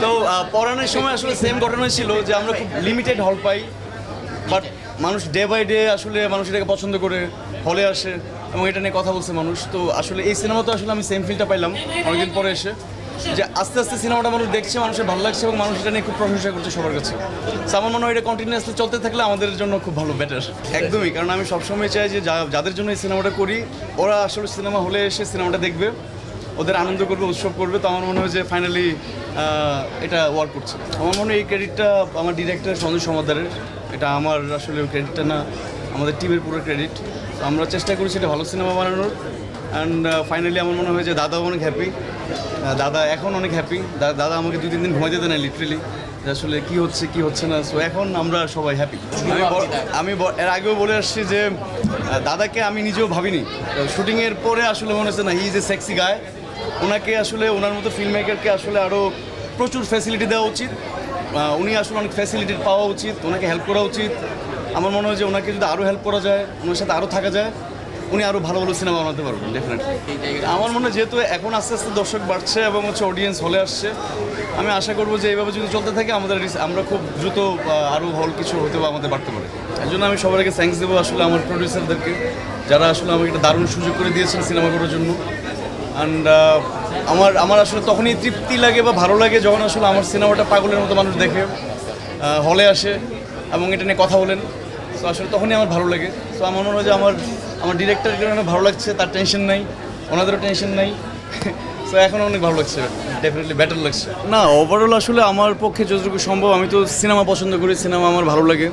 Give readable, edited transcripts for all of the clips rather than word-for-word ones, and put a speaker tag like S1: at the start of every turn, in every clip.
S1: তো পড়ানোর সময় আসলে সেম ঘটনা ছিল যে আমরা খুব লিমিটেড হল পাই, বাট মানুষ ডে বাই ডে আসলে মানুষ এটাকে পছন্দ করে হলে আসে এবং এটা নিয়ে কথা বলছে মানুষ। তো আসলে এই সিনেমা তো আসলে আমি সেম ফিলটা পাইলাম অনেকদিন পরে এসে, যে আস্তে আস্তে সিনেমাটা মানুষ দেখছে, মানুষের ভালো লাগছে এবং মানুষ এটা নিয়ে খুব প্রশংসা করছে সবার কাছে। তো আমার মনে হয় এটা কন্টিনিউয়াসলি চলতে থাকলে আমাদের জন্য খুব ভালো, বেটার। একদমই, কারণ আমি সবসময় চাই যে যাদের জন্য এই সিনেমাটা করি ওরা আসলে সিনেমা হলে এসে সিনেমাটা দেখবে, ওদের আনন্দ করবে, উৎসব করবে। তো আমার মনে হয় যে ফাইনালি এটা ওয়ার্ক করছে। আমার মনে হয় এই ক্রেডিটটা আমার ডিরেক্টর সঞ্জয় সমাদ্দারের, এটা আমার আসলে ক্রেডিটটা না, আমাদের টিমের পুরো ক্রেডিট। তো আমরা চেষ্টা করেছি এটা ভালো সিনেমা বানানোর, অ্যান্ড ফাইনালি আমার মনে হয় যে দাদাও অনেক হ্যাপি, দাদা এখন অনেক হ্যাপি। দাদা আমাকে 2-3 দিন ঘুমাইতে দেয় না লিটারেলি, যে আসলে কী হচ্ছে না। সো এখন আমরা সবাই হ্যাপি। আমি এর আগেও বলে আসছি যে দাদাকে আমি নিজেও ভাবিনি, শুটিংয়ের পরে আসলে মনে হচ্ছে না হি ইজ এ সেক্সি গায়, ওনাকে আসলে ওনার মতো ফিল্ম মেকারকে আসলে আরও প্রচুর ফ্যাসিলিটি দেওয়া উচিত। উনি আসলে অনেক ফ্যাসিলিটি পাওয়া উচিত, ওনাকে হেল্প করা উচিত। আমার মনে হয় যে ওনাকে যদি আরও হেল্প করা যায়, ওনার সাথে আরও থাকা যায়, উনি আরও ভালো ভালো সিনেমা বানাতে পারবেন ডেফিনেটলি। আমার মনে হয় যেহেতু এখন আস্তে আস্তে দর্শক বাড়ছে এবং অডিয়েন্স হলে আসছে, আমি আশা করবো যে এইভাবে যদি চলতে থাকে আমরা খুব দ্রুত আরও ভালো কিছু হতে বা আমাদের বাড়তে পারে। এই জন্য আমি সবাইকে থ্যাঙ্কস দেবো আসলে আমার প্রডিউসারদেরকে, যারা আসলে আমাকে একটা দারুণ সুযোগ করে দিয়েছেন সিনেমা করার জন্য। অ্যান্ড আমার আসলে তখনই তৃপ্তি লাগে বা ভালো লাগে যখন আসলে আমার সিনেমাটা পাগলের মতো মানুষ দেখে, হলে আসে এবং এটা নিয়ে কথা বলেন। তো আসলে তখনই আমার ভালো লাগে। তো আমার মনে হয় যে আমার ডিরেক্টরের কারণে ভালো লাগছে, তার টেনশন নাই, ওনাদেরও টেনশন নাই। সো এখন অনেক ভালো লাগছে, ডেফিনেটলি বেটার লাগছে। না, ওভারঅল আসলে আমার পক্ষে যতটুকু সম্ভব, আমি তো সিনেমা পছন্দ করি, সিনেমা আমার ভালো লাগে।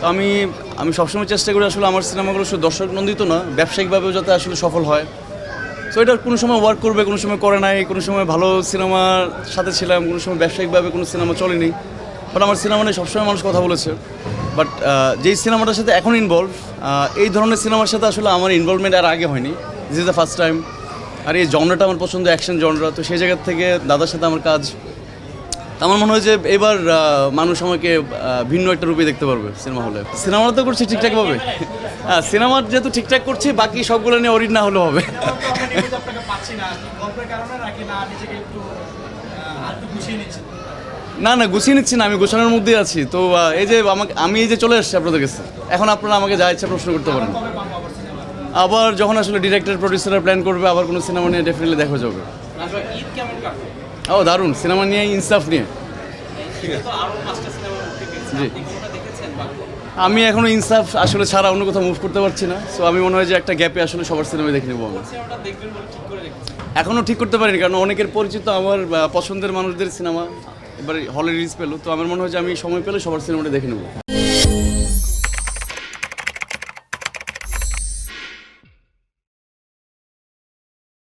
S1: তো আমি সবসময় চেষ্টা করি আসলে আমার সিনেমাগুলো শুধু দর্শক নন্দিত না, ব্যবসায়িকভাবেও যাতে আসলে সফল হয়। সো এটা কোনো সময় ওয়ার্ক করবে, কোনো সময় করে নাই, কোনো সময় ভালো সিনেমার সাথে ছিলাম, কোনো সময় ব্যবসায়িকভাবে কোনো সিনেমা চলেনি। বাট আমার সিনেমা নিয়ে সবসময় মানুষ কথা বলেছে। বাট যেই সিনেমাটার সাথে এখন ইনভলভ, এই ধরনের সিনেমার সাথে আসলে আমার ইনভলভমেন্ট আর আগে হয়নি, this is the first time. আর এই জনরাটা আমার পছন্দ, অ্যাকশন জনরা। তো সেই জায়গা থেকে দাদার সাথে আমার কাজ, আমার মনে হয় যে এবার মানুষ আমাকে ভিন্ন একটা রূপে দেখতে পারবে সিনেমা হলে। সিনেমাটা তো করছি ঠিকঠাকভাবে, হ্যাঁ সিনেমার যেহেতু ঠিকঠাক করছি, বাকি সবগুলো নিয়ে অরিড না হলেও হবে। না গুছিয়ে নিচ্ছি না, আমি গোছানোর মধ্যেই আছি। তো এই যে আমি এই যে চলে আসছি আপনাদের কাছে, এখন আপনারা আমাকে যা ইচ্ছা প্রশ্ন করতে পারেন। আবার যখন আসলে ডিরেক্টর প্রডিউসাররা প্ল্যান করবে আবার কোনো সিনেমা নিয়ে, ডেফিনেটলি দেখা যাবে। ও দারুণ, সিনেমা নিয়ে, ইনসাফ নিয়ে। জি, আমি এখনো ইনসাফ আসলে ছাড়া অন্য কোথাও মুভ করতে পারছি না। সো আমি মনে হয় যে একটা গ্যাপে আসলে সবার সিনেমা দেখে নেবো আমি। এখনও ঠিক করতে পারিনি, কারণ অনেকের পরিচিত আমার পছন্দের মানুষদের সিনেমা এবার হলে রিলিজ পেলো। তো আমার মনে হয় যে আমি সময় পেলে সবার সিনেমাটা দেখে নেবো।